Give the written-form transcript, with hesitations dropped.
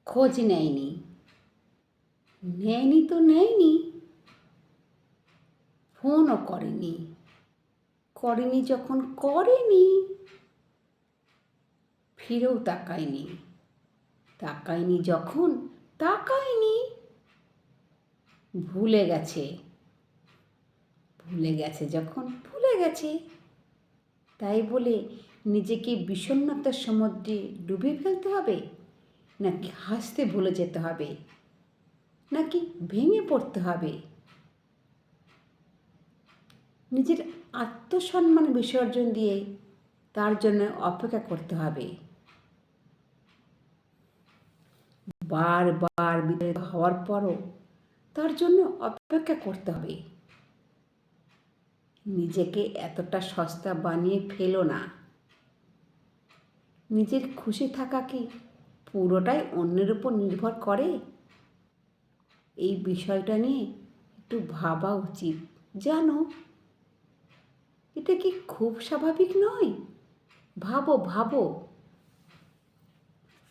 খোঁজ নেয়নি। নেয়নি তো নেয়নি, ফোনও করেনি। করেনি যখন করেনি, ফিরেও তাকায়নি। তাকায়নি যখন তাকায়নি। ভুলে গেছে। ভুলে গেছে যখন ভুলে গেছে। তাই বলে নিজেকে বিষণ্ণতার সমুদ্রে ডুবে ফেলতে হবে, নাকি হাসতে ভুলে যেতে হবে, নাকি ভেঙে পড়তে হবে? নিজের আত্মসম্মান বিসর্জন দিয়ে তার জন্য অপেক্ষা করতে হবে। বারবার বিরক্ত হওয়ার পরও তার জন্য অপেক্ষা করতে হবে। নিজেকে এতটা সস্তা বানিয়ে ফেলো না। নিজের খুশি থাকা কি পুরোটাই অন্যের উপর নির্ভর করে? এই বিষয়টা নিয়ে একটু ভাবা উচিত। জানো, এটা কি খুব স্বাভাবিক নয়? ভাবো ভাবো।